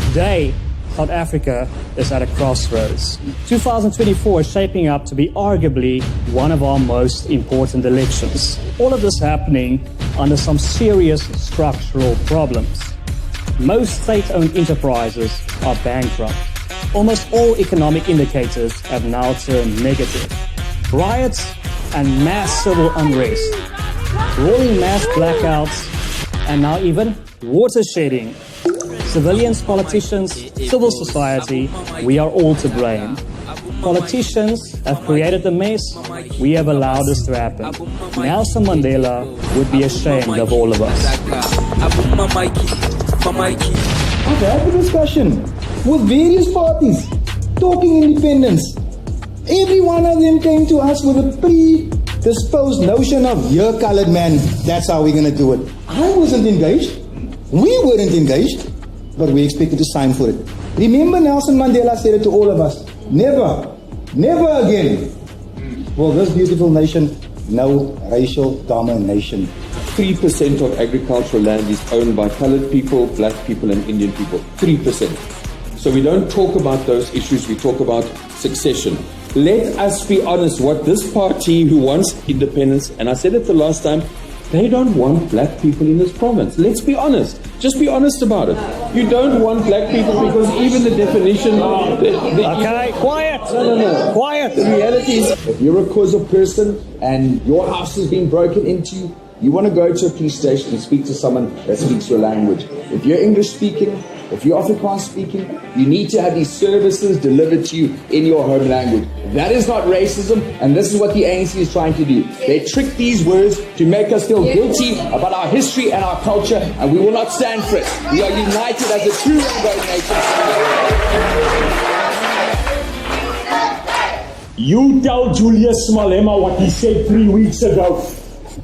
Today, South Africa is at a crossroads. 2024 is shaping up to be arguably one of our most important elections. All of this happening under some serious structural problems. Most state-owned enterprises are bankrupt. Almost all economic indicators have now turned negative. Riots and mass civil unrest, rolling mass blackouts, and now even water shedding. Civilians, politicians, civil society, we are all to blame. Politicians have created the mess, we have allowed this to happen. Nelson Mandela would be ashamed of all of us. I've had the discussion with various parties, talking independence. Every one of them came to us with a predisposed notion of, you're colored man, that's how we're going to do it. I wasn't engaged. We weren't engaged, but we expected to sign for it. Remember Nelson Mandela said it to all of us, never again will this beautiful nation know racial domination. 3% of agricultural land is owned by colored people, black people and Indian people. 3%. So we don't talk about those issues, we talk about succession. Let us be honest, what this party who wants independence, and I said it the last time, they don't want black people in this province. Let's be honest. Just be honest about it. You don't want black people because even the definition... Okay, quiet! No. Quiet! The reality is, if you're a Khoza person and your house has been broken into, you want to go to a police station and speak to someone that speaks your language. If you're English speaking, if you're Afrikaans speaking, you need to have these services delivered to you in your home language. That is not racism, and this is what the ANC is trying to do. They trick these words to make us feel guilty about our history and our culture, and we will not stand for it. We are united as a true rainbow nation. You tell Julius Malema what he said 3 weeks ago,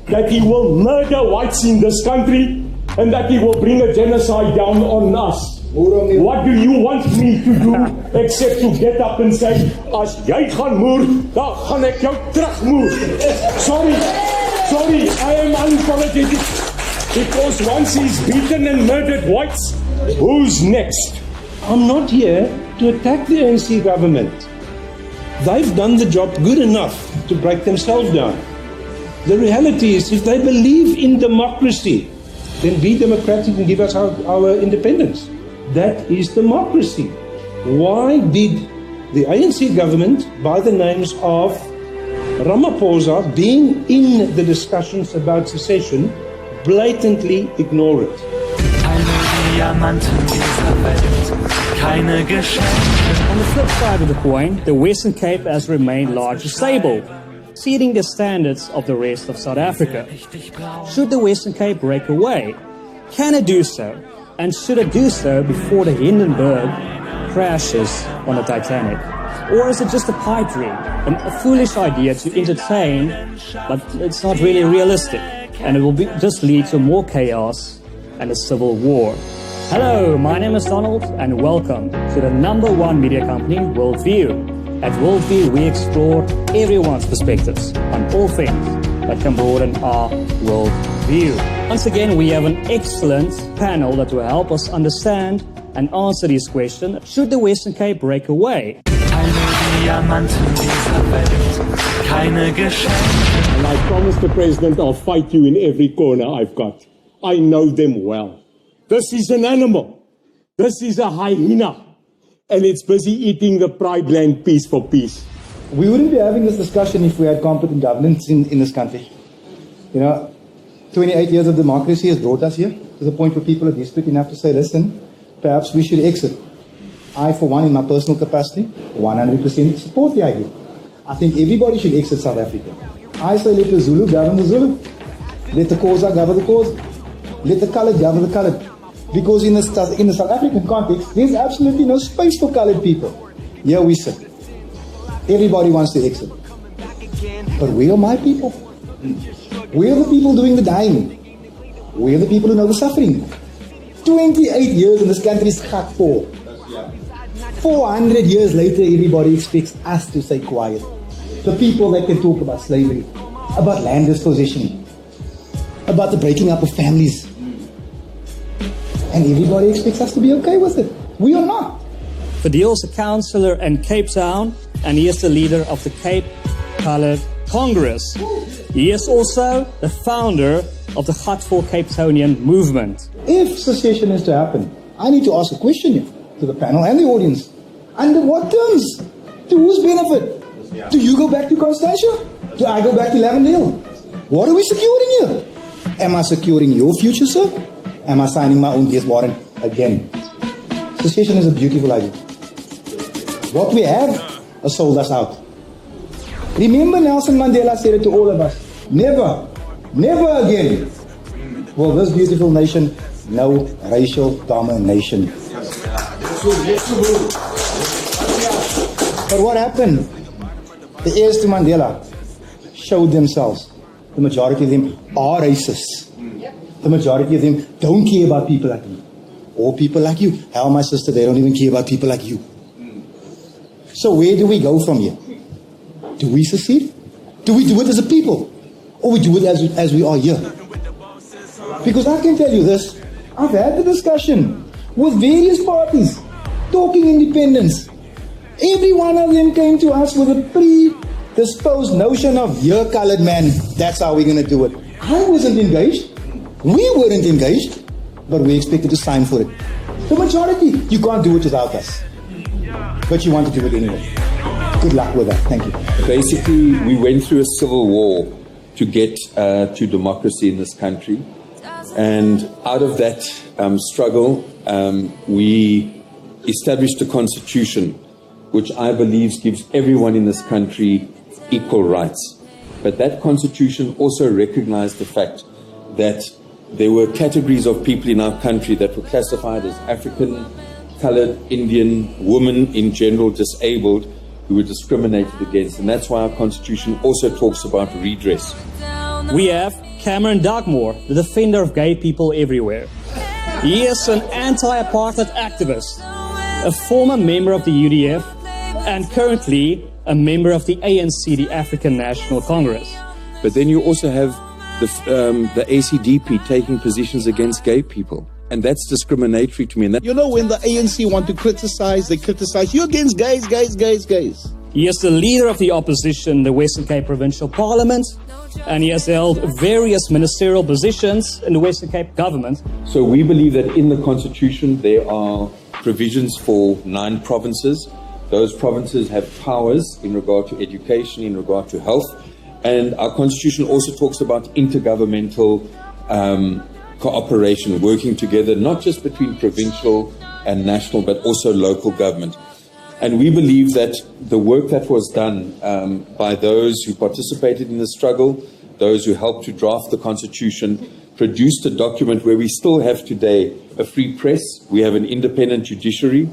that he will murder whites in this country and that he will bring a genocide down on us. What do you want me to do except to get up and say, as jy gaan moer, dan gaan ek jou terugmoer. Sorry, I am unapologetic. Because once he's beaten and murdered whites, who's next? I'm not here to attack the ANC government. They've done the job good enough to break themselves down. The reality is, if they believe in democracy, then be democratic and give us our independence. That is democracy. Why did the ANC government, by the names of Ramaphosa, being in the discussions about secession, blatantly ignore it? On the flip side of the coin, the Western Cape has remained largely stable, exceeding the standards of the rest of South Africa. Should the Western Cape break away? Can it do so? And should it do so before the Hindenburg crashes on the Titanic? Or is it just a pipe dream, a foolish idea to entertain, but it's not really realistic, and it will just lead to more chaos and a civil war? Hello, my name is Donald, and welcome to the #1 media company, Worldview. At Worldview, we explore everyone's perspectives on all things that can broaden our worldview. Once again, we have an excellent panel that will help us understand and answer this question. Should the Western Cape break away? And I promised the president I'll fight you in every corner I've got. I know them well. This is an animal. This is a hyena. And it's busy eating the Pride Land piece for piece. We wouldn't be having this discussion if we had competent governance in this country. 28 years of democracy has brought us here to the point where people are desperate enough to say, listen, perhaps we should exit. I, for one, in my personal capacity, 100% support the idea. I think everybody should exit South Africa. I say let the Zulu govern the Zulu. Let the Khoza govern the Khoza. Let the colored govern the colored. Because in the South African context, there's absolutely no space for colored people. Here we sit. Everybody wants to exit. But where are my people? Where are the people doing the dying? Where are the people who know the suffering? 28 years in this country is gat for. 400 years later, everybody expects us to stay quiet. The people that can talk about slavery, about land dispossession, about the breaking up of families. And everybody expects us to be okay with it. We are not. Fadil's a councillor in Cape Town, and he is the leader of the Cape Coloured Congress. He is also the founder of the Gat for Capetonian movement. If secession is to happen, I need to ask a question here to the panel and the audience. Under what terms? To whose benefit? Do you go back to Constantia? Do I go back to Lavendale? What are we securing here? Am I securing your future, sir? Am I signing my own death warrant again? Secession is a beautiful idea. What we have has sold us out. Remember Nelson Mandela said it to all of us. Never, never again will this beautiful nation know racial domination. But what happened? The heirs to Mandela showed themselves. The majority of them are racist. The majority of them don't care about people like me. Or people like you. Hell, my sister, they don't even care about people like you. So where do we go from here? Do we secede? Do we do it as a people? Or we do it as we are here? Because I can tell you this, I've had the discussion with various parties, talking independence. Every one of them came to us with a predisposed notion of, "You're colored man, that's how we're going to do it." I wasn't engaged. We weren't engaged, but we expected to sign for it. The majority, you can't do it without us. But you want to do it anyway. Good luck with that. Thank you. Basically, we went through a civil war to get to democracy in this country. And out of that struggle, we established a constitution which I believe gives everyone in this country equal rights. But that constitution also recognized the fact that there were categories of people in our country that were classified as African, colored, Indian, women in general, disabled, who were discriminated against. And that's why our constitution also talks about redress. We have Cameron Dugmore, the defender of gay people everywhere. He is an anti-apartheid activist, a former member of the UDF, and currently a member of the ANC, the African National Congress. But then you also have the ACDP taking positions against gay people. And that's discriminatory to me. And You know, when the ANC want to criticize, they criticize you against gays. He is the leader of the opposition in the Western Cape Provincial Parliament, and he has held various ministerial positions in the Western Cape government. So we believe that in the Constitution there are provisions for 9 provinces. Those provinces have powers in regard to education, in regard to health. And our Constitution also talks about intergovernmental cooperation, working together, not just between provincial and national, but also local government. And we believe that the work that was done by those who participated in the struggle, those who helped to draft the Constitution, produced a document where we still have today a free press, we have an independent judiciary,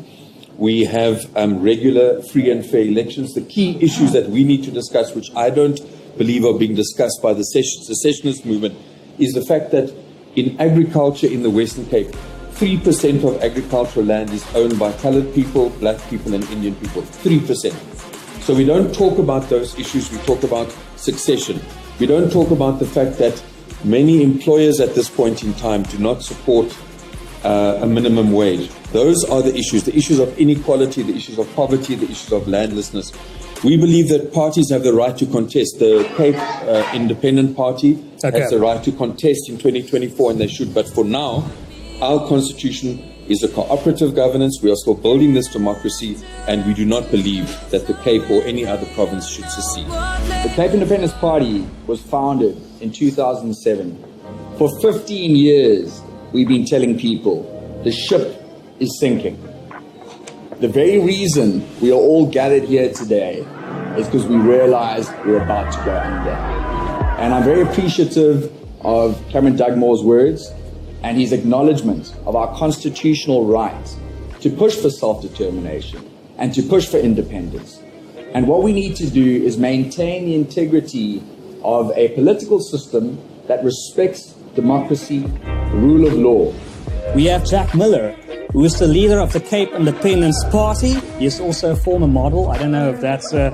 we have regular, free and fair elections. The key issues that we need to discuss, which I don't believe are being discussed by the secessionist movement, is the fact that in agriculture in the Western Cape, 3% of agricultural land is owned by colored people, black people and Indian people. 3%. So we don't talk about those issues, we talk about succession. We don't talk about the fact that many employers at this point in time do not support a minimum wage. Those are the issues of inequality, the issues of poverty, the issues of landlessness. We believe that parties have the right to contest. The Cape Independent Party has the right to contest in 2024, and they should. But for now, our constitution is a cooperative governance. We are still building this democracy, and we do not believe that the Cape or any other province should secede. The Cape Independence Party was founded in 2007. For 15 years, we've been telling people the ship is sinking. The very reason we are all gathered here today is because we realize we're about to go under. And I'm very appreciative of Cameron Dugmore's words and his acknowledgement of our constitutional right to push for self-determination and to push for independence. And what we need to do is maintain the integrity of a political system that respects democracy, the rule of law. We have Jack Miller, who is the leader of the Cape Independence Party. He is also a former model. I don't know if that's a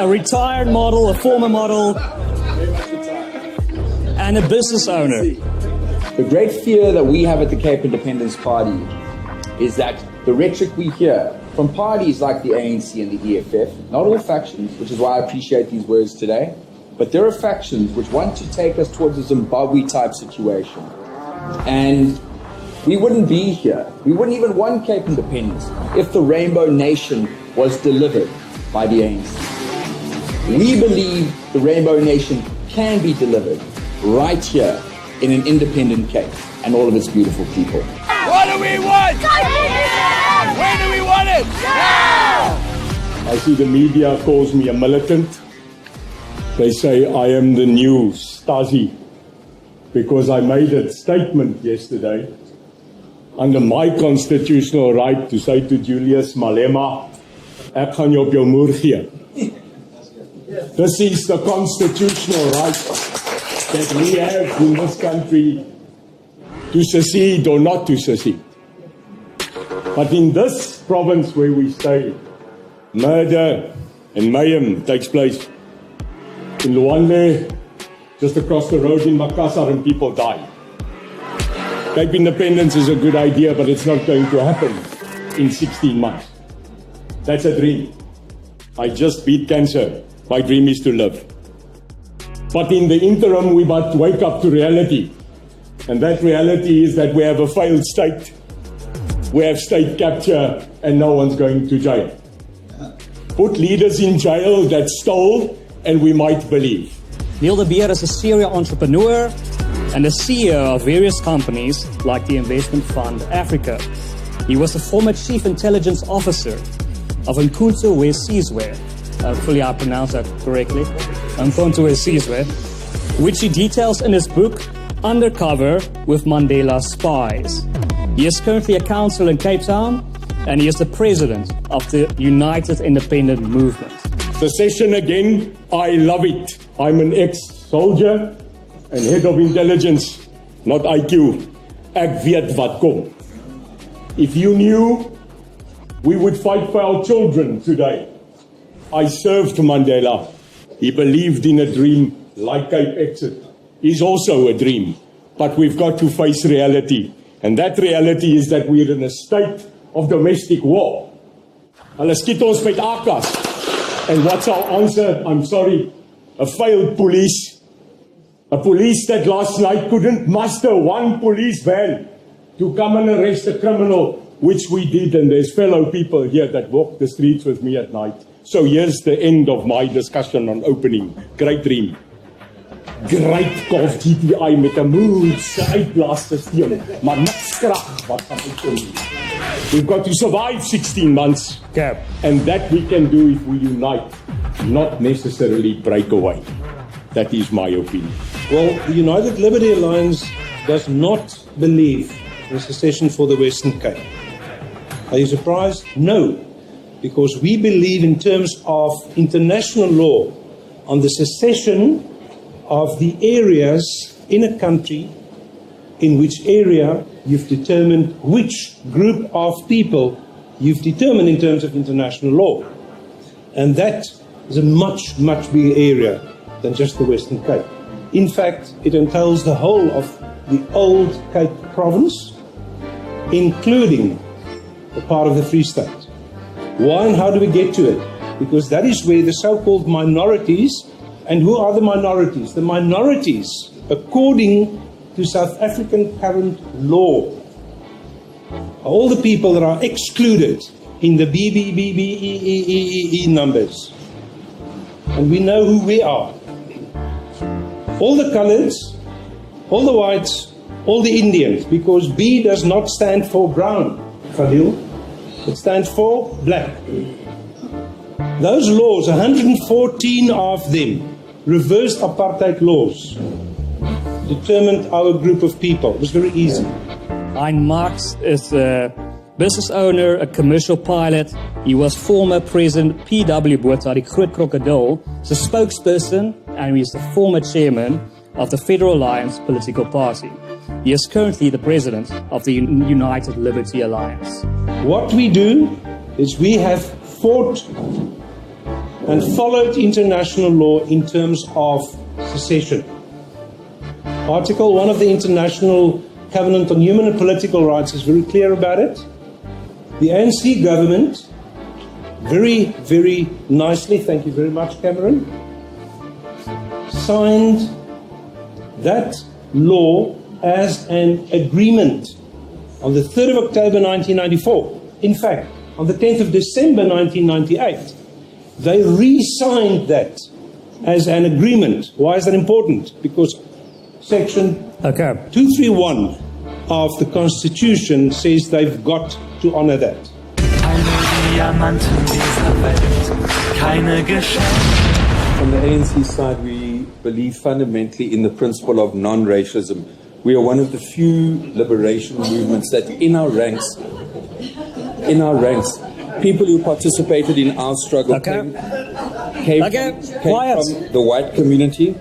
retired model, a former model, and a business owner. The great fear that we have at the Cape Independence Party is that the rhetoric we hear from parties like the ANC and the EFF, not all factions, which is why I appreciate these words today, but there are factions which want to take us towards a Zimbabwe-type situation. And we wouldn't be here. We wouldn't even want Cape Independence if the Rainbow Nation was delivered by the ANC. We believe the Rainbow Nation can be delivered right here in an independent Cape and all of its beautiful people. What do we want? When do we want it? Now! I see the media calls me a militant. They say I am the new Stasi because I made a statement yesterday under my constitutional right to say to Julius Malema, ek gaan jou op jou moer gee. This is the constitutional right that we have in this country to secede or not to secede. But in this province where we stay, murder and mayhem takes place. In Luande, just across the road in Makassar, and people die. Cape Independence is a good idea, but it's not going to happen in 16 months. That's a dream. I just beat cancer. My dream is to live. But in the interim, we must wake up to reality. And that reality is that we have a failed state. We have state capture and no one's going to jail. Put leaders in jail that stole and we might believe. Neil de Beer is a serial entrepreneur and the CEO of various companies like the investment fund Africa. He was the former chief intelligence officer of Umkhonto we Sizwe. Hopefully I pronounced that correctly. Umkhonto we Sizwe, which he details in his book Undercover with Mandela Spies. He is currently a councillor in Cape Town and he is the president of the United Independent Movement. Secession again, I love it. I'm an ex-soldier and head of intelligence, not IQ. Ek weet wat kom. If you knew, we would fight for our children today. I served Mandela. He believed in a dream like Cape Exit. Is also a dream, but we've got to face reality. And that reality is that we're in a state of domestic war. Hulle skiet ons met AKs. And what's our answer? I'm sorry, a failed police. A police that last night couldn't muster one police van to come and arrest a criminal, which we did, and there's fellow people here that walk the streets with me at night. So here's the end of my discussion on opening. Great dream. Great golf GTI met 'n moedse uitblaasstelsel, maar niks krag wat gaan uitkom. We've got to survive 16 months, Cap, and that we can do if we unite, not necessarily break away. That is my opinion. Well, the United Liberty Alliance does not believe in secession for the Western Cape. Are you surprised? No, because we believe in terms of international law on the secession of the areas in a country in which area you've determined which group of people you've determined in terms of international law. And that is a much, much bigger area than just the Western Cape. In fact, it entails the whole of the old Cape province, including the part of the Free State. Why and how do we get to it? Because that is where the so-called minorities. And who are the minorities? The minorities, according to South African current law, are all the people that are excluded in the BBBBEEE numbers. And we know who we are. All the colors, all the whites, all the Indians, because B does not stand for brown, Khalil. It stands for black. Those laws, 114 of them, reversed apartheid laws, determined our group of people. It was very easy. Hein Marx is a business owner, a commercial pilot. He was former President P.W. Botha, die groot krokodil, as a spokesperson, and he is the former chairman of the Federal Alliance political party. He is currently the president of the United Liberty Alliance. What we do is we have fought and followed international law in terms of secession. Article 1 of the International Covenant on Human and Political Rights is very clear about it. The ANC government, very, very nicely, thank you very much, Cameron, signed that law as an agreement on the 3rd of October 1994. In fact, on the 10th of December 1998, they re-signed that as an agreement. Why is that important? Because Section 231 of the Constitution says they've got to honor that. From the ANC side, we believe fundamentally in the principle of non-racialism. We are one of the few liberation movements that in our ranks, people who participated in our struggle came from the white community,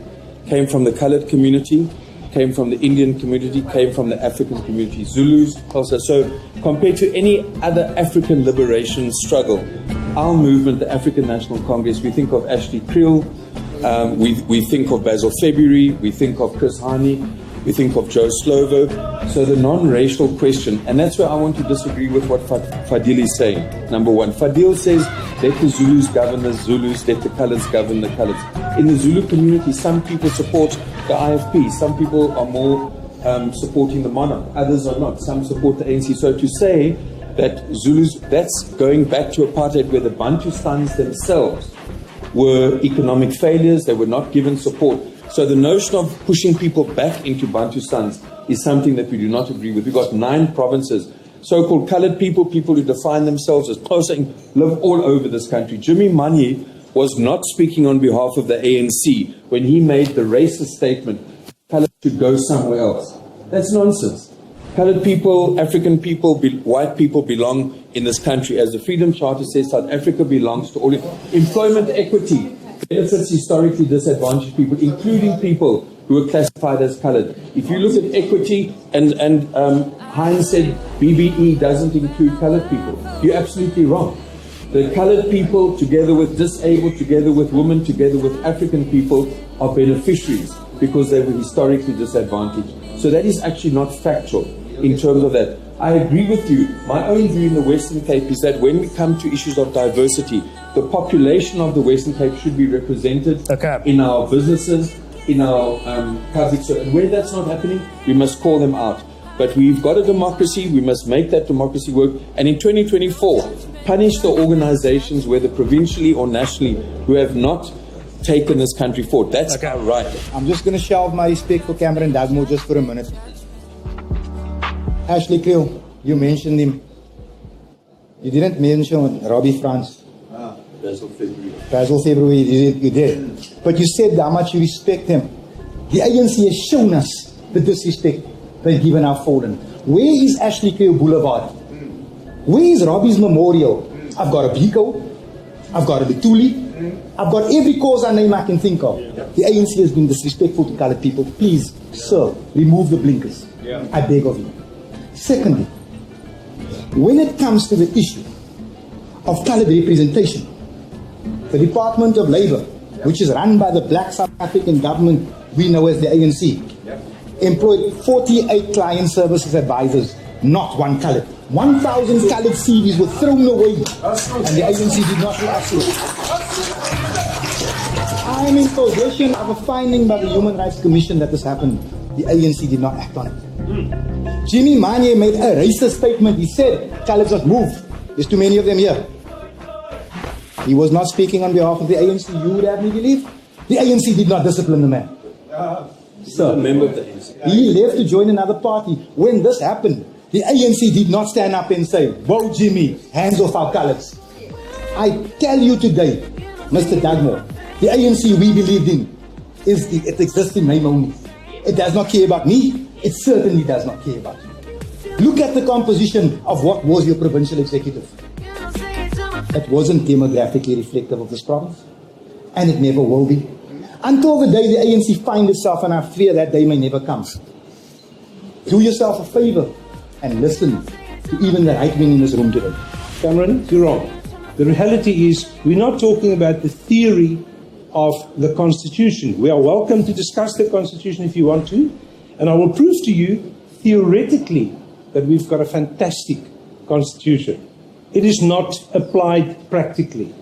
came from the colored community, came from the Indian community, came from the African community, Zulus, Xhosa. So compared to any other African liberation struggle, our movement, the African National Congress, we think of Ashley Kriel, we think of Basil February, we think of Chris Hani, we think of Joe Slovo. So the non-racial question, and that's where I want to disagree with what Fadil is saying. Number one, Fadil says, let the Zulus govern the Zulus, let the colours govern the colours. In the Zulu community, some people support the IFP, some people are more supporting the monarch, others are not, some support the ANC. So to say that Zulus, that's going back to apartheid where the Bantustans themselves were economic failures, they were not given support. So the notion of pushing people back into Bantustans is something that we do not agree with. We've got 9 provinces, so-called colored people, people who define themselves as Xhosa, live all over this country. Jimmy Manyi was not speaking on behalf of the ANC when he made the racist statement, colored should go somewhere else. That's nonsense. Colored people, African people, white people belong in this country. As the Freedom Charter says, South Africa belongs to all. Employment equity benefits historically disadvantaged people, including people who are classified as colored. If you look at equity, and Heinz said BBE doesn't include colored people, you're absolutely wrong. The colored people, together with disabled, together with women, together with African people, are beneficiaries because they were historically disadvantaged. So that is actually not factual in terms of that. I agree with you. My own view in the Western Cape is that when we come to issues of diversity, the population of the Western Cape should be represented in our businesses, in our public service. And where that's not happening, we must call them out. But we've got a democracy, we must make that democracy work. And in 2024, punish the organizations, whether provincially or nationally, who have not taken this country forward. That's our right. I'm just going to shelve my respect for Cameron Dagmo just for a minute. Ashley Kriel, you mentioned him. You didn't mention Robbie France. Basil February. Basil February, you did. But you said how much you respect him. The ANC has shown us the disrespect they've given our fallen. Where is Ashley Kriel Boulevard? Where is Robbie's memorial? I've got a Biko, I've got a Betuli, I've got every cause I name I can think of. The ANC has been disrespectful to colored people. Please, sir, remove the blinkers. I beg of you. Secondly, when it comes to the issue of colored representation, the Department of Labour, which is run by the black South African government we know as the ANC, employed 48 client services advisors, not one colored. 1,000 colored CVs were thrown away, and the ANC did not react to it. I am in possession of a finding by the Human Rights Commission that this happened. The ANC did not act on it. Jimmy Manyi made a racist statement. He said, coloreds must move. There's too many of them here. He was not speaking on behalf of the ANC. You would have me believe. The ANC did not discipline the man. Sir, he left to join another party. When this happened, the ANC did not stand up and say, whoa, Jimmy, hands off our colors. I tell you today, Mr. Dagmo, the ANC we believed in, it exists in name only. It does not care about me. It certainly does not care about you. Look at the composition of what was your provincial executive. It wasn't demographically reflective of this province, and it never will be. Until the day the ANC finds itself, and I fear that day may never come. Do yourself a favor and listen to even the right wing in this room today. Cameron, you're wrong. The reality is we're not talking about the theory of the Constitution. We are welcome to discuss the Constitution if you want to, And I will prove to you, theoretically, that we've got a fantastic constitution. It is not applied practically.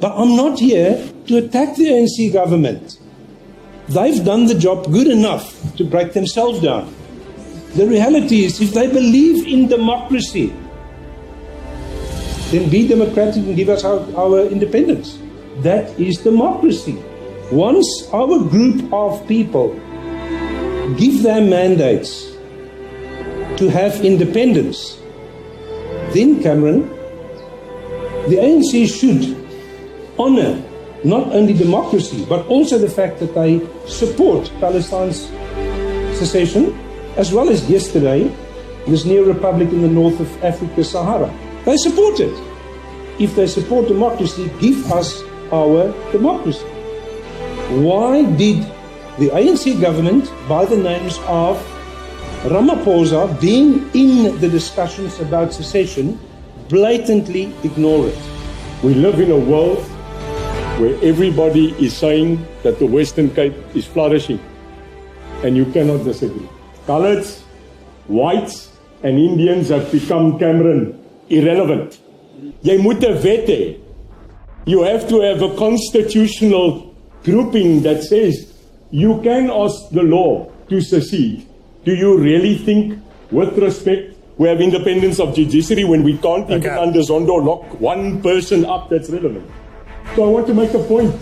But I'm not here to attack the ANC government. They've done the job good enough to break themselves down. The reality is, if they believe in democracy, then be democratic and give us our independence. That is democracy. Once our group of people give their mandates to have independence, then, Cameron, the ANC should honor not only democracy, but also the fact that they support Palestine's secession, as well as yesterday, this new republic in the north of Africa, Sahara. They support it. If they support democracy, give us our democracy. Why did the ANC government, by the names of Ramaphosa, being in the discussions about secession, blatantly ignore it? We live in a world where everybody is saying that the Western Cape is flourishing, and you cannot disagree. Coloureds, whites, and Indians have become, Cameron, irrelevant. Jy moet 'n wet hê. You have to have a constitutional grouping that says you can ask the law to secede. Do you really think, with respect, we have independence of judiciary when we can't even under Zondo lock one person up that's relevant? So I want to make a point.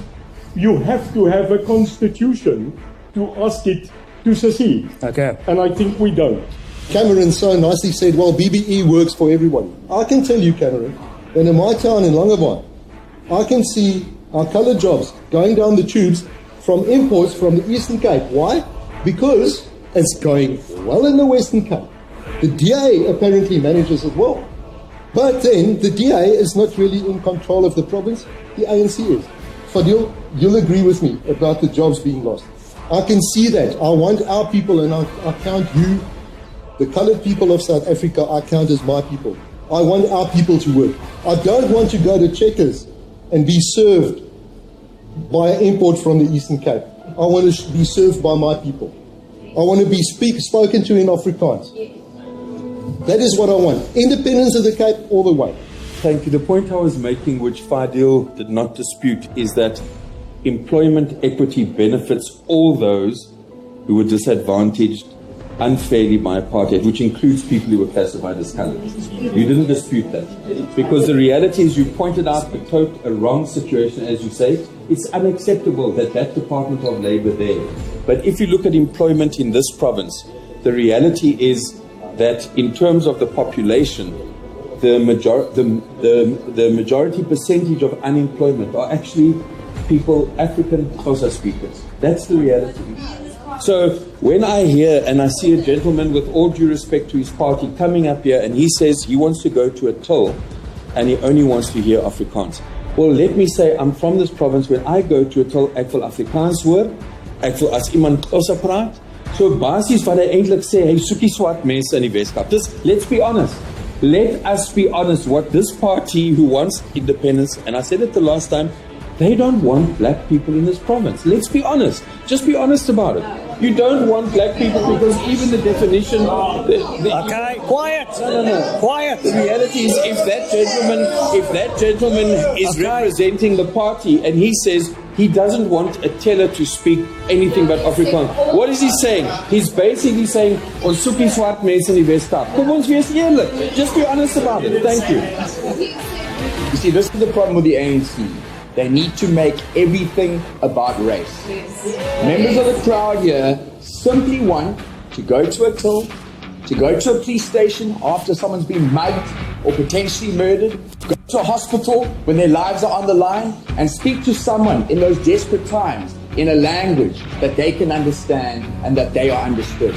You have to have a constitution to ask it to secede. Okay. And I think we don't. Cameron so nicely said, well, BBE works for everybody. I can tell you, Cameron, that in my town in Longabon, I can see our coloured jobs going down the tubes from imports from the Eastern Cape. Why? Because it's going well in the Western Cape. The DA apparently manages it well. But then the DA is not really in control of the province. The ANC is. Fadil, you'll agree with me about the jobs being lost. I can see that. I want our people, and I count you, the coloured people of South Africa, I count as my people. I want our people to work. I don't want to go to Checkers and be served by an import from the Eastern Cape. I want to be served by my people. I want to be spoken to in Afrikaans. That is what I want. Independence of the Cape all the way. Thank you. The point I was making, which Fadil did not dispute, is that employment equity benefits all those who were disadvantaged unfairly by apartheid, which includes people who were classified as coloured. You didn't dispute that. Because the reality is, you pointed out a wrong situation, as you say. It's unacceptable that Department of Labour there. But if you look at employment in this province, the reality is that in terms of the population, the majority percentage of unemployment are actually people, African Xhosa speakers. That's the reality. So when I hear and I see a gentleman, with all due respect to his party, coming up here and he says he wants to go to a till and he only wants to hear Afrikaans. Well, let me say, I'm from this province. When I go to a till, ek wil Afrikaans hoor, ek wil as iemand Xhosa praat. So basis wat hy eintlik sê, hy soekie swart mense in die Weskaap. Let's be honest. Let us be honest. What this party who wants independence, and I said it the last time, they don't want black people in this province. Let's be honest. Just be honest about it. You don't want black people because even the definition... Okay, quiet. No. Quiet. The reality is, if that gentleman is representing the party and he says he doesn't want a teller to speak anything but Afrikaans, what is he saying? He's basically saying, ons soek nie swart mense in die Weskaap. Kom ons wees eerlik. Just be honest about it. Thank you. You see, this is the problem with the ANC. They need to make everything about race. Members of the crowd here simply want to go to a till, to go to a police station after someone's been mugged or potentially murdered, go to a hospital when their lives are on the line, and speak to someone in those desperate times in a language that they can understand and that they are understood.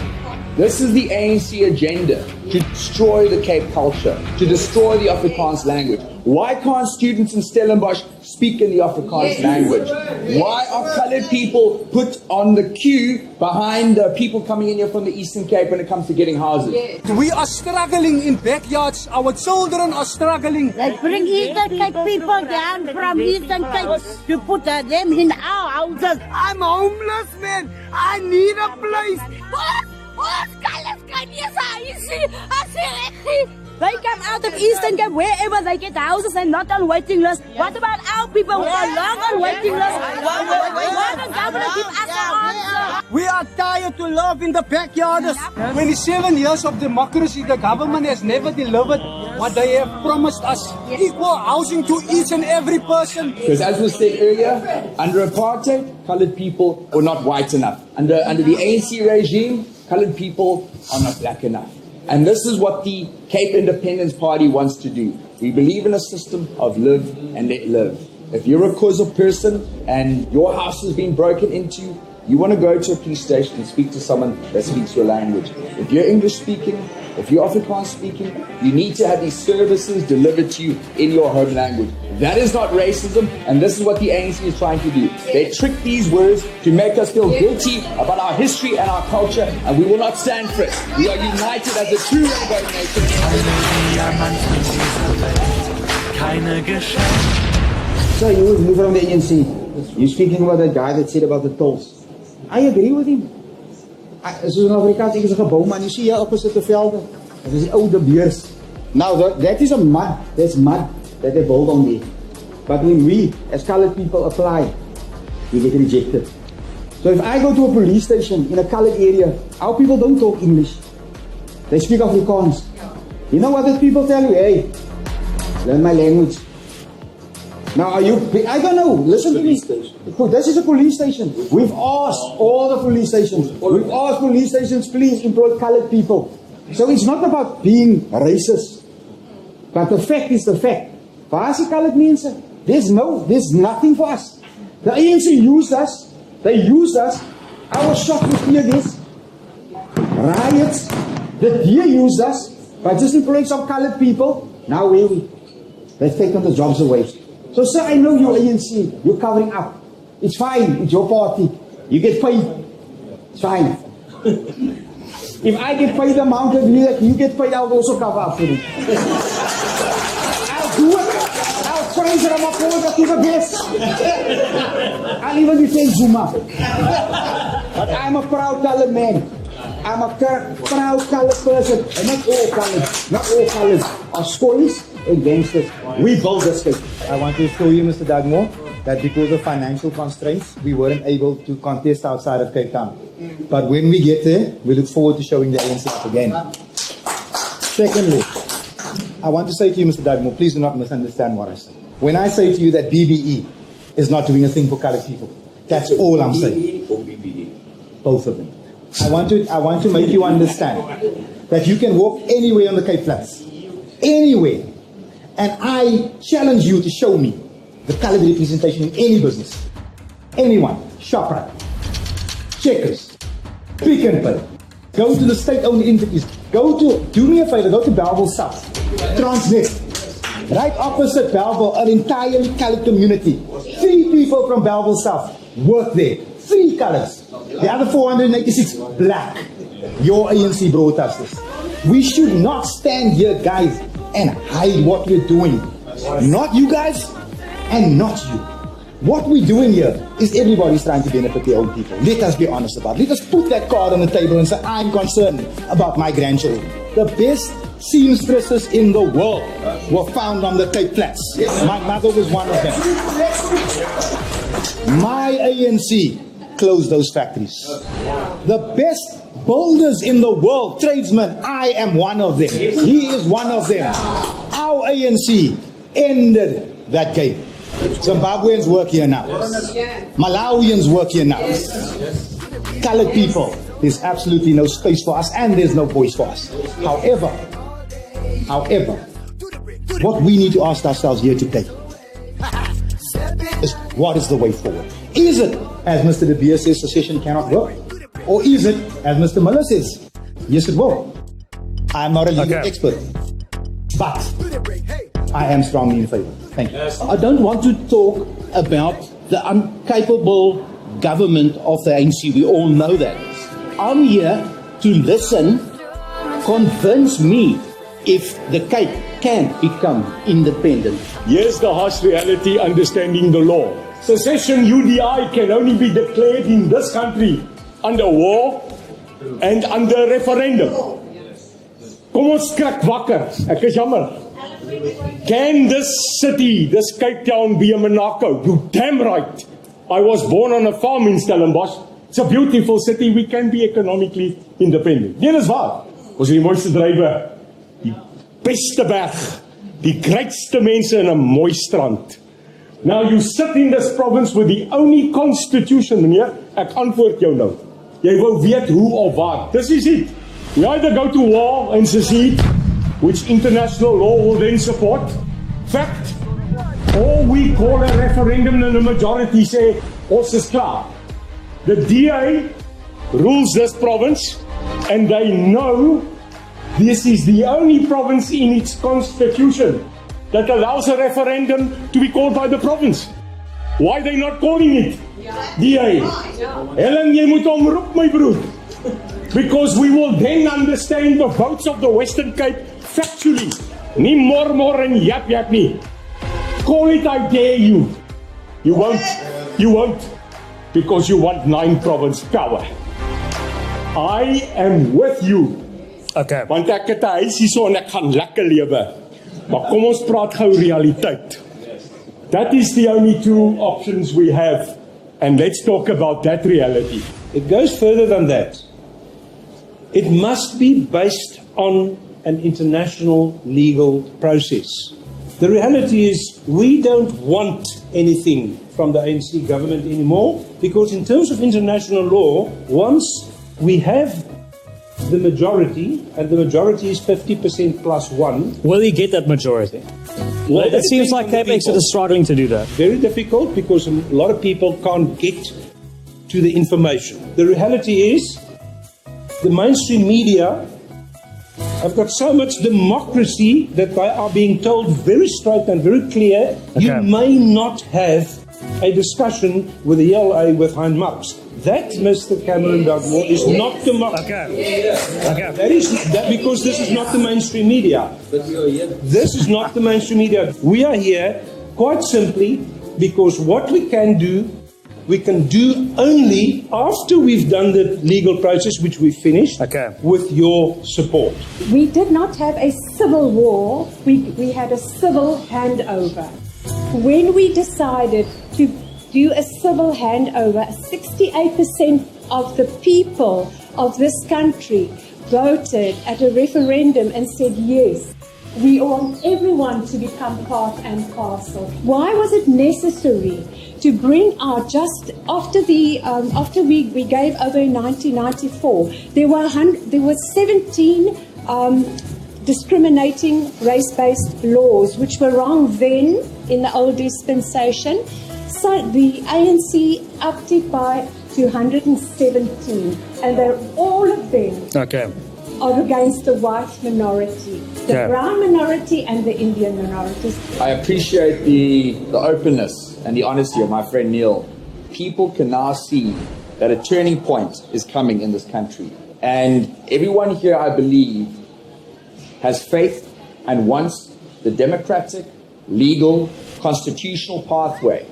This is the ANC agenda, to destroy the Cape culture, to destroy the Afrikaans language. Why can't students in Stellenbosch speak in the Afrikaans language? Why are coloured people put on the queue behind the people coming in here from the Eastern Cape when it comes to getting houses? We are struggling in backyards. Our children are struggling. They bring Eastern Cape people down from Eastern Cape to put them in our houses. I'm homeless, man. I need a place. They come out of Eastern Cape, wherever they get houses and not on waiting list. What about our people who are long on waiting list? Why don't government give us an answer? We are tired to live in the backyard. 27 years of democracy, the government has never delivered what they have promised us. Equal housing to each and every person. Because as was said earlier, under apartheid, colored people were not white enough. Under the ANC regime, colored people are not black enough. And this is what the Cape Independence Party wants to do. We believe in a system of live and let live. If you're a Khoisan person and your house has been broken into, you want to go to a police station and speak to someone that speaks your language. If you're English speaking, if you're Afrikaans speaking, you need to have these services delivered to you in your home language. That is not racism, and this is what the ANC is trying to do. They trick these words to make us feel guilty about our history and our culture, and we will not stand for it. We are united as a true rainbow nation. So you from the ANC, you're speaking about that guy that said about the tolls. I agree with him. Soos in Afrikaans, ek is 'n gebouwman. You see here opposite the velde. That is oude beers. Now that is a mud. That's mud that they build on there. But when we, as colored people, apply, we get rejected. So if I go to a police station in a colored area, our people don't talk English. They speak Afrikaans. You know what the people tell you? Hey, learn my language. Now, I don't know. Listen to me. This is a police station. We've asked all the police stations. We've asked police stations, please employ colored people. So it's not about being racist. But the fact is the fact. Waar is die colored mense? There's nothing for us. The ANC used us. They used us. Our shop with tear gas. Riots. The DA used us. By just employing some colored people. Now where are we? They've taken the jobs away. So, sir, I know you're ANC. You're covering up. It's fine. It's your party. You get paid. It's fine. If I get paid the amount of you get paid, I'll also cover up for it. I'll do it. I'll try to Ramaphosa to the best. I'll even defend Zuma. But I'm a proud colored man. I'm a proud colored person. And not all colors are scories and gangsters. We build this country. I want to show you, Mr. Dugmore, that because of financial constraints, we weren't able to contest outside of Cape Town. But when we get there, we look forward to showing the ANC again. Secondly, I want to say to you, Mr. Dugmore, please do not misunderstand what I say. When I say to you that BBE is not doing a thing for colored people, that's all I'm saying. BBE or BBE? Both of them. I want to make you understand that you can walk anywhere on the Cape Flats. Anywhere. And I challenge you to show me the colored representation in any business. Anyone. Shoprite. Checkers. Pick and Pay. Go to the state-owned entities. Do me a favor, go to Bellville South. Transnet. Right opposite Bellville, an entirely colored community. 3 people from Bellville South work there. 3 colors. The other 486 black. Your ANC broadcasters. We should not stand here, guys, and hide what we're doing. Not you guys, and not you. What we're doing here is everybody's trying to benefit their own people. Let us be honest about it. Let us put that card on the table and say, I'm concerned about my grandchildren. The best seamstresses in the world were found on the Cape Flats. My mother was one of them. My ANC closed those factories. The best builders in the world, tradesmen, I am one of them. He is one of them. Our ANC ended that game. Zimbabweans work here now. Malawians work here now. Colored people, there's absolutely no space for us and there's no voice for us. However, what we need to ask ourselves here today is, what is the way forward? Is it, as Mr. De Beer says, secession cannot work? Or is it, as Mr. Miller says, yes it will? I'm not a legal expert, but I am strongly in favor. Thank you. I don't want to talk about the incapable government of the ANC. We all know that. I'm here to listen, convince me if the Cape can become independent. Here's the harsh reality, understanding the law. Secession UDI can only be declared in this country under war, and under referendum. Kom ons skrik wakker. Ek is jammer. Can this city, this Cape Town, be a Monaco? You damn right. I was born on a farm in Stellenbosch. It's a beautiful city. We can be economically independent. Nee, dis waar. Ons het die mooiste drywe, die beste berg, die grootste mense in 'n mooi strand. Now you sit in this province with the only constitution, meneer. Ek antwoord jou nou. Jy wou weet hoe of waar. This is it. We either go to war and secede, which international law will then support, fact, or we call a referendum and the majority say, ons is klaar. The DA rules this province and they know this is the only province in its constitution that allows a referendum to be called by the province. Why are they not calling it? DA. Helen, jy moet hom roep, my broer. Because we will then understand the votes of the Western Cape factually. Nie more en yap nie. Call it, I dare you. You won't. You won't. Because you want 9 province power. I am with you. Okay. Want ek het 'n huis hierso en ek gaan lekker lewe. Maar kom ons praat gou realiteit. That is the only 2 options we have. And let's talk about that reality. It goes further than that. It must be based on an international legal process. The reality is we don't want anything from the ANC government anymore because in terms of international law, once we have the majority, and the majority is 50% plus 1. Will he get that majority? Well, it seems like Cape Exit is struggling to do that. Very difficult because a lot of people can't get to the information. The reality is the mainstream media have got so much democracy that they are being told very straight and very clear, you may not have a discussion with the ELA with Hein Max. That, Mr. Cameron Dugmore, is not democracy. That is that because this is not the mainstream media. This is not the mainstream media. We are here quite simply because what we can do only after we've done the legal process, which we finished, with your support. We did not have a civil war. We had a civil handover. When we decided to do a civil handover, 68% of the people of this country voted at a referendum and said yes. We want everyone to become part and parcel. Why was it necessary to bring out just after we gave over in 1994? There were 17 discriminating race-based laws which were wrong then in the old dispensation. So the ANC upped it by 217, and they're all of them are against the white minority, the brown minority and the Indian minorities. I appreciate the openness and the honesty of my friend Neil. People can now see that a turning point is coming in this country. And everyone here, I believe, has faith and wants the democratic, legal, constitutional pathway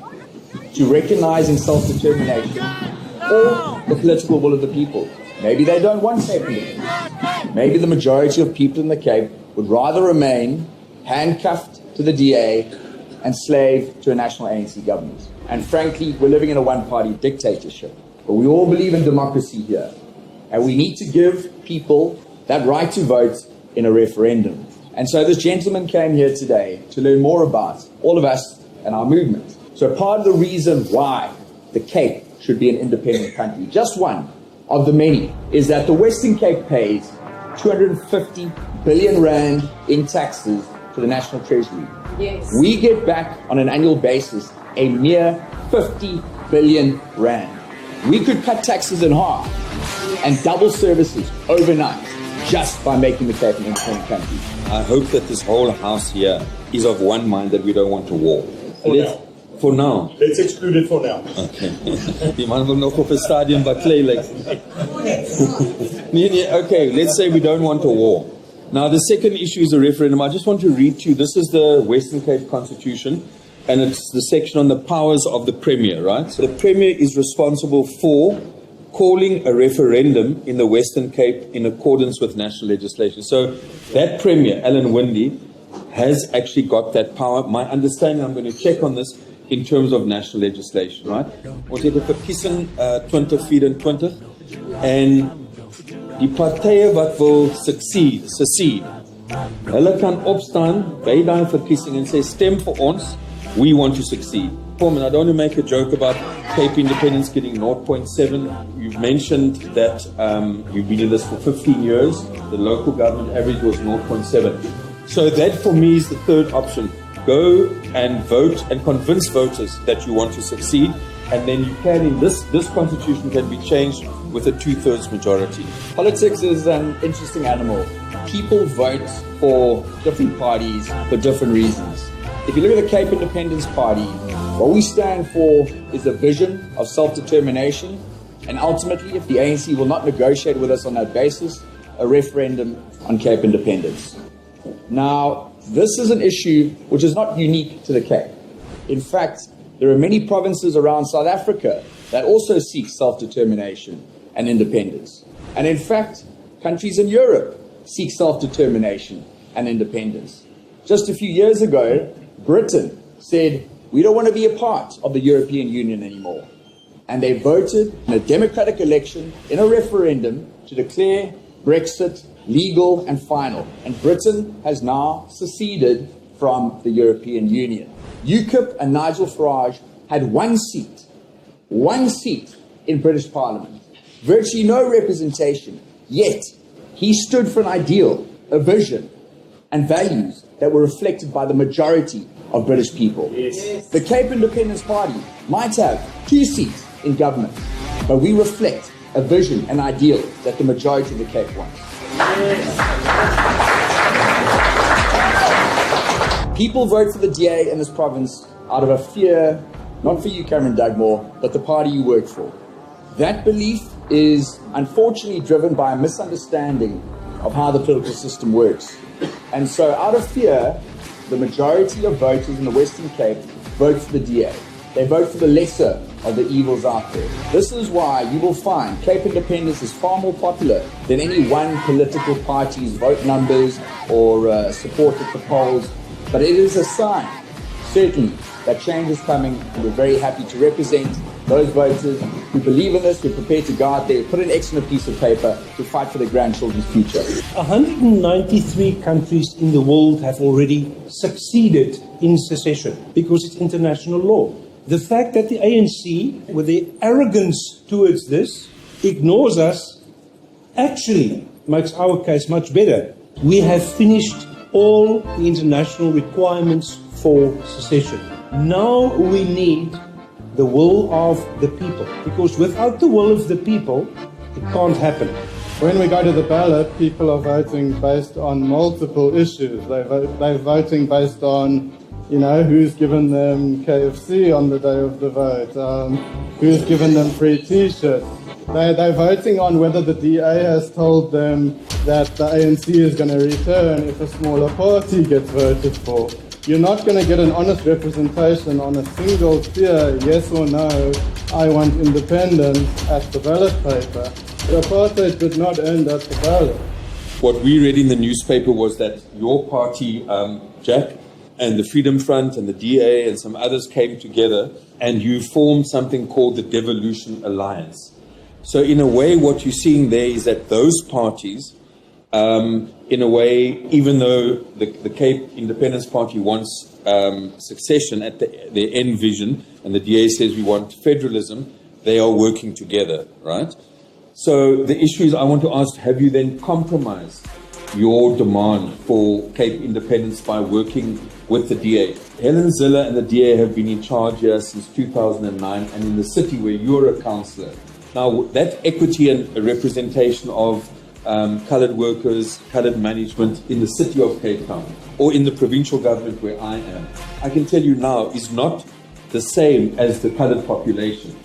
to recognizing self-determination or the political will of the people. Maybe they don't want Cape independence. Maybe the majority of people in the Cape would rather remain handcuffed to the DA and slave to a national ANC government. And frankly, we're living in a one-party dictatorship. But we all believe in democracy here. And we need to give people that right to vote in a referendum. And so this gentleman came here today to learn more about all of us and our movement. So part of the reason why the Cape should be an independent country, just one of the many, is that the Western Cape pays 250 billion rand in taxes to the National Treasury. Yes. We get back on an annual basis a mere 50 billion rand. We could cut taxes in half and double services overnight just by making the Cape an independent country. I hope that this whole house here is of one mind that we don't want a war. For now. Let's exclude it for now. Okay. Die man wil nog op 'n stadion baklei like. Okay, let's say we don't want a war. Now the second issue is a referendum. I just want to read to you. This is the Western Cape Constitution, and it's the section on the powers of the Premier, right? So the Premier is responsible for calling a referendum in the Western Cape in accordance with national legislation. So that Premier, Alan Windey, has actually got that power. My understanding, I'm going to check on this in terms of national legislation, right? Ons het 'n verkiesing 2024 en die partye wat wil secede, hulle kan opstaan by daai verkiesing en sê stem vir ons, we want to succeed. And I don't want to make a joke about Cape Independence getting 0.7. You've mentioned that you've been in this for 15 years. The local government average was 0.7. So that for me is the third option. Go and vote and convince voters that you want to succeed. And then you can, in this constitution can be changed with a 2/3 majority. Politics is an interesting animal. People vote for different parties for different reasons. If you look at the Cape Independence Party, what we stand for is a vision of self-determination, and ultimately, if the ANC will not negotiate with us on that basis, a referendum on Cape independence. Now, this is an issue which is not unique to the Cape. In fact, there are many provinces around South Africa that also seek self-determination and independence. And in fact, countries in Europe seek self-determination and independence. Just a few years ago, Britain said, we don't want to be a part of the European Union anymore. And they voted in a democratic election, in a referendum, to declare Brexit legal and final. And Britain has now seceded from the European Union. UKIP and Nigel Farage had one seat in British Parliament. Virtually no representation. Yet, he stood for an ideal, a vision, and values that were reflected by the majority of British people. Yes. The Cape Independence Party might have 2 seats in government, but we reflect a vision and ideal that the majority of the Cape wants. Yes. People vote for the DA in this province out of a fear, not for you, Cameron Dugmore, but the party you work for. That belief is unfortunately driven by a misunderstanding of how the political system works. And so out of fear, the majority of voters in the Western Cape vote for the DA. They vote for the lesser of the evils out there. This is why you will find Cape Independence is far more popular than any one political party's vote numbers or support at the polls. But it is a sign, certainly, that change is coming, and we're very happy to represent those voters who believe in this, who are prepared to go out there, put an X on a piece of paper to fight for their grandchildren's future. 193 countries in the world have already succeeded in secession because it's international law. The fact that the ANC, with their arrogance towards this, ignores us, actually makes our case much better. We have finished all the international requirements for secession. Now we need the will of the people, because without the will of the people, it can't happen. When we go to the ballot, people are voting based on multiple issues. They're voting based on, who's given them KFC on the day of the vote, who's given them free T-shirts. They're voting on whether the DA has told them that the ANC is going to return if a smaller party gets voted for. You're not going to get an honest representation on a single clear yes or no, I want independence at the ballot paper. The apartheid did not end at the ballot. What we read in the newspaper was that your party, Jack, and the Freedom Front and the DA and some others came together and you formed something called the Devolution Alliance. So in a way, what you're seeing there is that those parties, in a way, even though the Cape Independence Party wants succession at their end vision, and the DA says we want federalism, they are working together, right? So the issue is, I want to ask, have you then compromised your demand for Cape independence by working with the DA? Helen Zille and the DA have been in charge here since 2009, and in the city where you're a councillor. Now, that equity and representation of coloured workers, coloured management in the city of Cape Town or in the provincial government where I am, I can tell you now is not the same as the coloured population.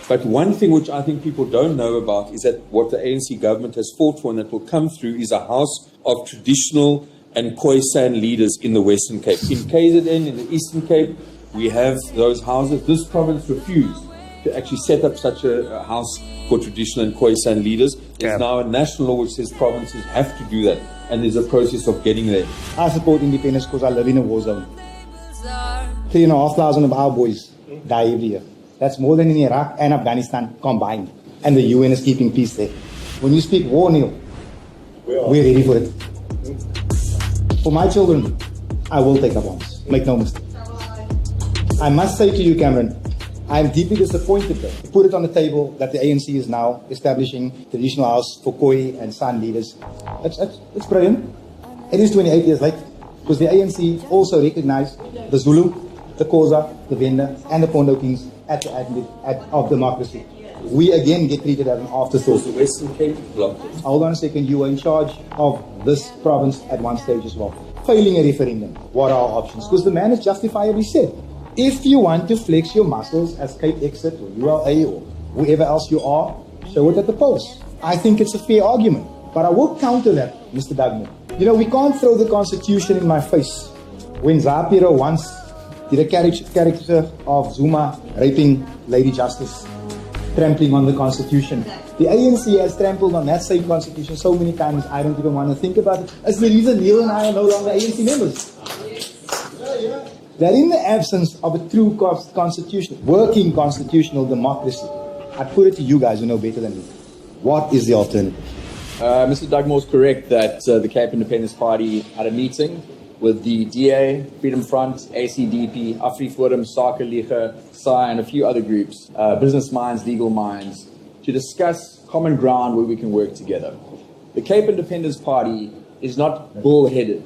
But one thing which I think people don't know about is that what the ANC government has fought for and that will come through is a house of traditional and Khoisan leaders in the Western Cape. In KZN, in the Eastern Cape, we have those houses. This province refused to actually set up such a house for traditional and Khoisan leaders. There's now a national law which says provinces have to do that, and there's a process of getting there. I support independence because I live in a war zone. 3,500 of our boys die every year. That's more than in Iraq and Afghanistan combined. And the UN is keeping peace there. When you speak war, Neil, we're ready for it. For my children, I will take up arms. Make no mistake. I must say to you, Cameron, I am deeply disappointed though. Put it on the table that the ANC is now establishing traditional house for Khoi and San leaders. It's brilliant. It is 28 years late because the ANC also recognized the Zulu, the Xhosa, the Venda, and the Pondo Kings at the end of democracy. We again get treated as an afterthought. The Western Cape blocked it. Hold on a second, you were in charge of this province at one stage as well. Failing a referendum, what are our options? Because the man has justifiably said, if you want to flex your muscles as Cape Exit or ULA or whoever else you are, show it at the polls. I think it's a fair argument. But I will counter that, Mr. Dugman. You know, we can't throw the Constitution in my face. When Zapiro once did a caricature of Zuma raping Lady Justice, trampling on the Constitution. The ANC has trampled on that same Constitution so many times, I don't even want to think about it. That's the reason Neil and I are no longer ANC members. That in the absence of a true constitution, working constitutional democracy, I put it to you guys who know better than me. What is the alternative? Mr. Dugmore is correct that the Cape Independence Party had a meeting with the DA, Freedom Front, ACDP, AfriForum, Sake Liga, SAI, and a few other groups, Business Minds, Legal Minds, to discuss common ground where we can work together. The Cape Independence Party is not bullheaded.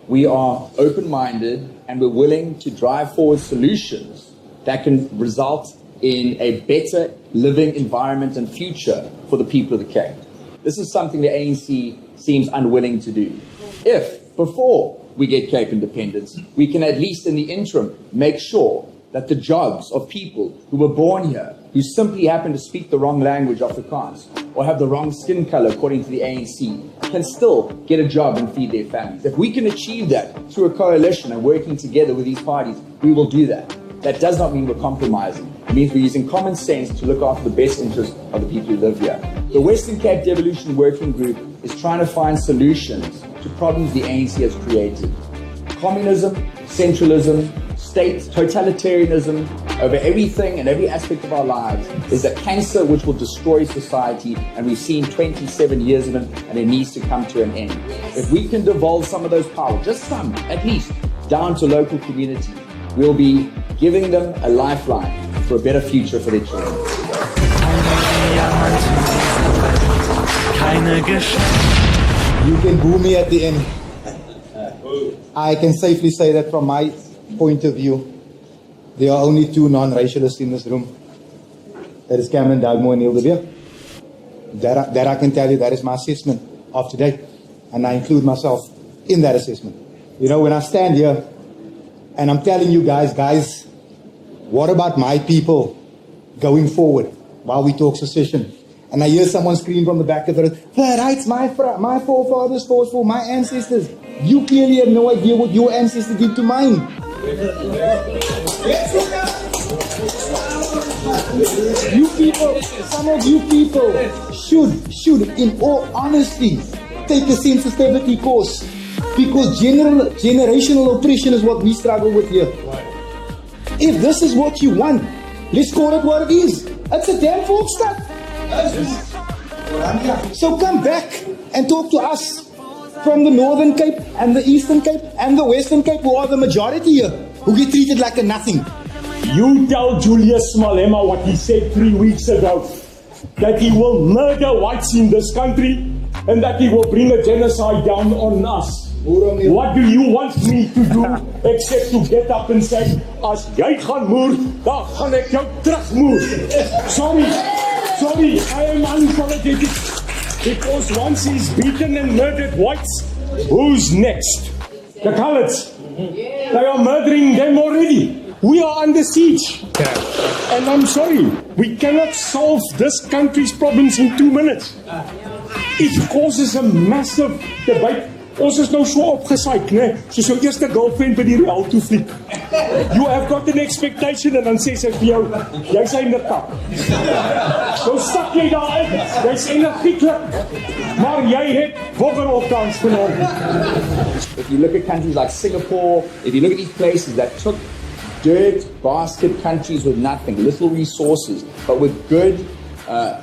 We are open-minded and we're willing to drive forward solutions that can result in a better living environment and future for the people of the Cape. This is something the ANC seems unwilling to do. If, before we get Cape independence, we can at least in the interim make sure that the jobs of people who were born here, who simply happen to speak the wrong language, Afrikaans, or have the wrong skin color according to the ANC, can still get a job and feed their families. If we can achieve that through a coalition and working together with these parties, we will do that. That does not mean we're compromising. It means we're using common sense to look after the best interests of the people who live here. The Western Cape Devolution Working Group is trying to find solutions to problems the ANC has created. Communism, centralism, state totalitarianism over everything and every aspect of our lives is a cancer which will destroy society, and we've seen 27 years of it, and it needs to come to an end. If we can devolve some of those powers, just some, at least, down to local communities, we'll be giving them a lifeline for a better future for their children. You can boo me at the end. I can safely say that from my point of view, there are only two non-racialists in this room. That is Cameron Dugmore and Neil de Beer. That I can tell you, that is my assessment of today. And I include myself in that assessment. You know, when I stand here and I'm telling you guys, what about my people going forward while we talk secession? And I hear someone scream from the back of the room, the rights my forefathers fought for, my ancestors. You clearly have no idea what your ancestors did to mine. You people, some of you people should, in all honesty, take a sensitivity course. Because generational oppression is what we struggle with here. If this is what you want, let's call it what it is. It's a damn folk stuff. So come back and talk to us from the Northern Cape and the Eastern Cape and the Western Cape, who are the majority here, who get treated like a nothing. You tell Julius Malema what he said 3 weeks ago, that he will murder whites in this country and that he will bring a genocide down on us. What do you want me to do except to get up and say, as jy gaan moer, dan gaan ek jou terugmoer. Sorry, I am unapologetic. Because once he's beaten and murdered whites, who's next? The coloureds. They are murdering them already. We are under siege. And I'm sorry, we cannot solve this country's problems in 2 minutes. It causes a massive debate Ons is nou so opgesyk, né? Soos jou eerste girlfriend by die real toe fliek. You have got an expectation en dan sê sy vir jou, jy's eindekap. So stak jy daar uit, jy's energieklik, maar jy het woggerolkans genoem. If you look at countries like Singapore, if you look at these places that took dirt basket countries with nothing, little resources, but with good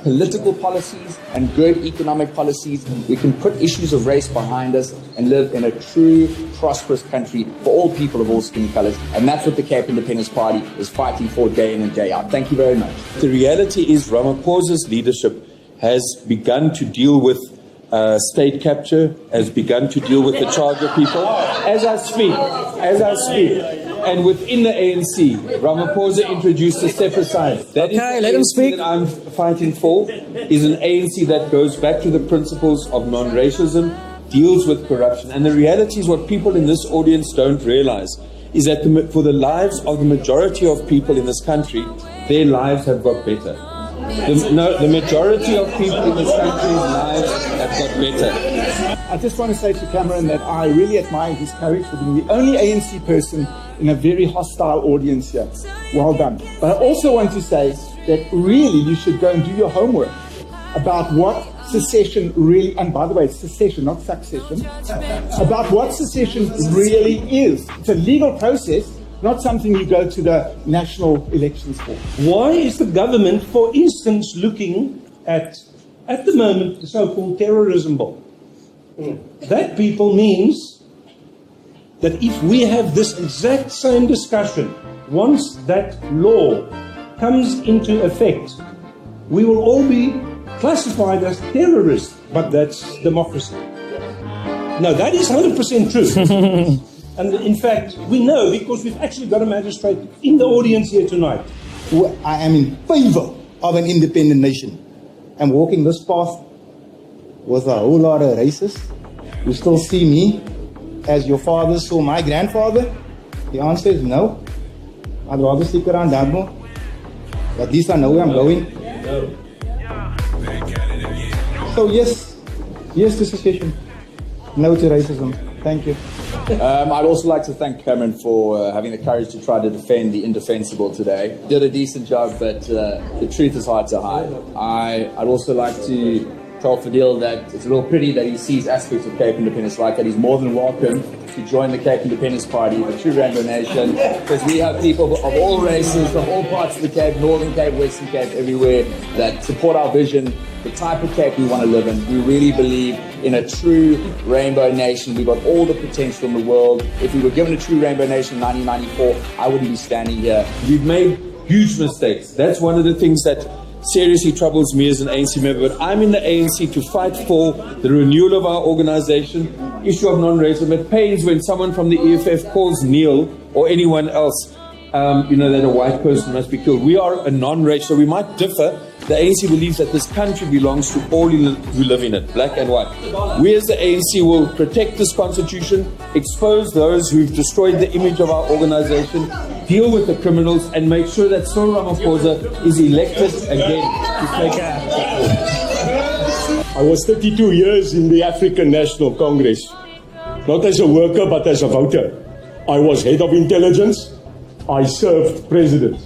political policies and good economic policies, we can put issues of race behind us and live in a true, prosperous country for all people of all skin colors. And that's what the Cape Independence Party is fighting for day in and day out. Thank you very much. The reality is Ramaphosa's leadership has begun to deal with state capture, has begun to deal with the Charger people. As I speak. And within the ANC, Ramaphosa introduced a step aside. That is the let him ANC speak. that I'm fighting for is an ANC that goes back to the principles of non-racism, deals with corruption. And the reality is what people in this audience don't realize is that for the lives of the majority of people in this country, their lives have got better. The majority of people in this country's lives have got better. I just want to say to Cameron that I really admire his courage for being the only ANC person in a very hostile audience here. Well done. But I also want to say that really you should go and do your homework about what secession really, and by the way, it's secession, not succession, about what secession really is. It's a legal process, not something you go to the national elections for. Why is the government, for instance, looking at the moment, the so-called terrorism bill? That people means that if we have this exact same discussion, once that law comes into effect, we will all be classified as terrorists, but that's democracy. No, that is 100% true. And in fact, we know because we've actually got a magistrate in the audience here tonight. I am in favor of an independent nation. I'm walking this path with a whole lot of racists who still see me as your father saw my grandfather. The answer is no. I'd rather stick around that more. At least I know where I'm going. So yes to secession, no to racism. Thank you. I'd also like to thank Cameron for having the courage to try to defend the indefensible today. Did a decent job, but the truth is hard to hide. I'd also like to tell Fadil that it's a little pity that he sees aspects of Cape Independence like that. He's more than welcome to join the Cape Independence Party, the True Rainbow Nation, because we have people of all races, from all parts of the Cape, Northern Cape, Western Cape, everywhere, that support our vision, the type of Cape we want to live in. We really believe in a true rainbow nation. We've got all the potential in the world. If we were given a true rainbow nation in 1994, I wouldn't be standing here. We've made huge mistakes. That's one of the things that seriously troubles me as an ANC member. But I'm in the ANC to fight for the renewal of our organization, issue of non-racism. It pains when someone from the EFF calls Neil or anyone else, that a white person must be killed. We are a non-racial, so we might differ. The ANC believes that this country belongs to all who live in it, black and white. We as the ANC will protect this constitution, expose those who've destroyed the image of our organization, deal with the criminals, and make sure that Cyril Ramaphosa is elected again to take I was 32 years in the African National Congress, not as a worker but as a voter. I was head of intelligence. I served president.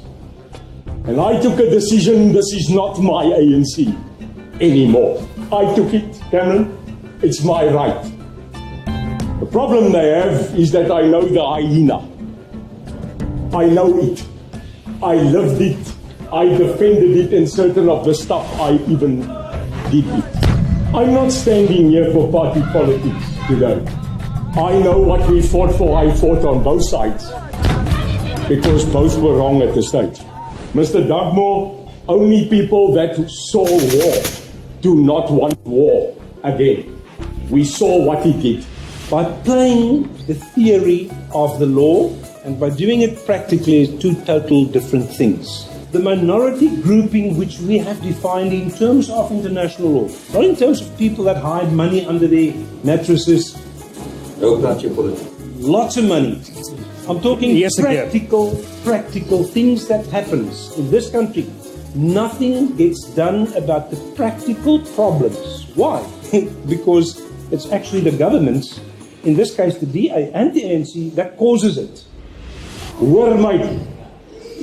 And I took a decision, this is not my ANC anymore. I took it, Cameron, it's my right. The problem they have is that I know the hyena. I know it. I lived it. I defended it, and certain of the stuff I even did it. I'm not standing here for party politics today. I know what we fought for. I fought on both sides because both were wrong at the stage. Mr. Dugmore, only people that saw war do not want war again. We saw what he did. By playing the theory of the law and by doing it practically is two total different things. The minority grouping which we have defined in terms of international law, not in terms of people that hide money under their mattresses. Lots of money. I'm talking practical things that happens in this country. Nothing gets done about the practical problems. Why? Because it's actually the governments in this case the DA and the ANC, that causes it. Hoor my,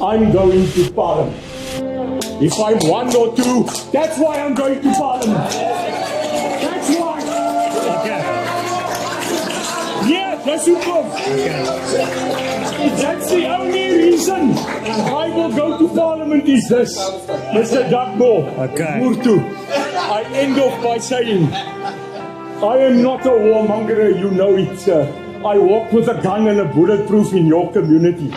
I'm going to Parliament. If I'm 1 or 2, that's why I'm going to Parliament. That's why. Okay. Yeah, that's super. That's the only reason I will go to Parliament is this. Mr. Dagmo, Okay. Murtu, I end off by saying, I am not a warmonger, you know it, sir. I walk with a gun and a bulletproof in your community.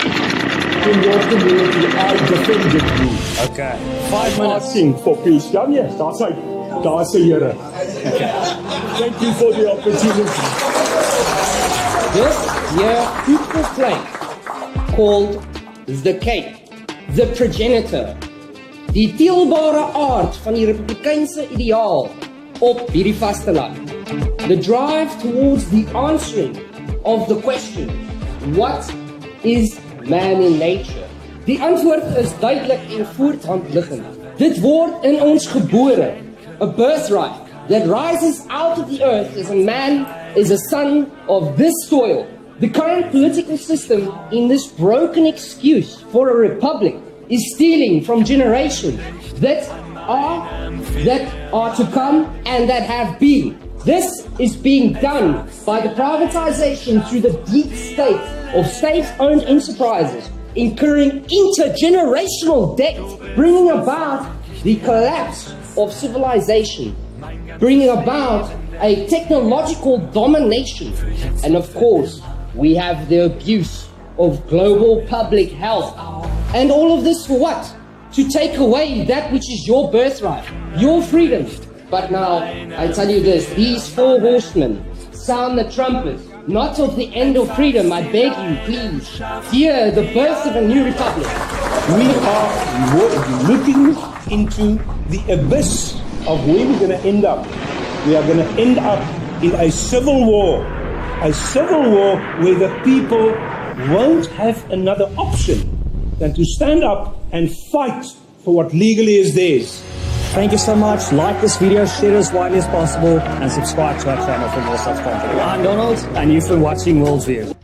In your community, I defended you. Okay. 5 minutes. Asking for peace. Ja, yes, that's hy. Daar's die Here. Thank you for the opportunity. This here fruitful place called the Cape, the progenitor, die teelbare aard van die Republikeinse ideaal op hierdie vasteland. The drive towards the answering of the question, what is man in nature? Die antwoord is duidelik en voorthand liggend. Dit word in ons gebore, a birthright that rises out of the earth as a man is a son of this soil. The current political system in this broken excuse for a republic is stealing from generations that are to come and that have been. This is being done by the privatization through the deep state of state-owned enterprises, incurring intergenerational debt, bringing about the collapse of civilization, bringing about a technological domination, and of course, we have the abuse of global public health. And all of this for what? To take away that which is your birthright, your freedom. But now, I tell you this, these 4 horsemen sound the trumpet, not of the end of freedom, I beg you, please. Hear the birth of a new republic. We are looking into the abyss of where we're going to end up. We are going to end up in a civil war where the people won't have another option than to stand up and fight for what legally is theirs. Thank you so much. Like this video, share it as widely as possible, and subscribe to our channel for more such content. I'm Donald, and you've been watching Worldview.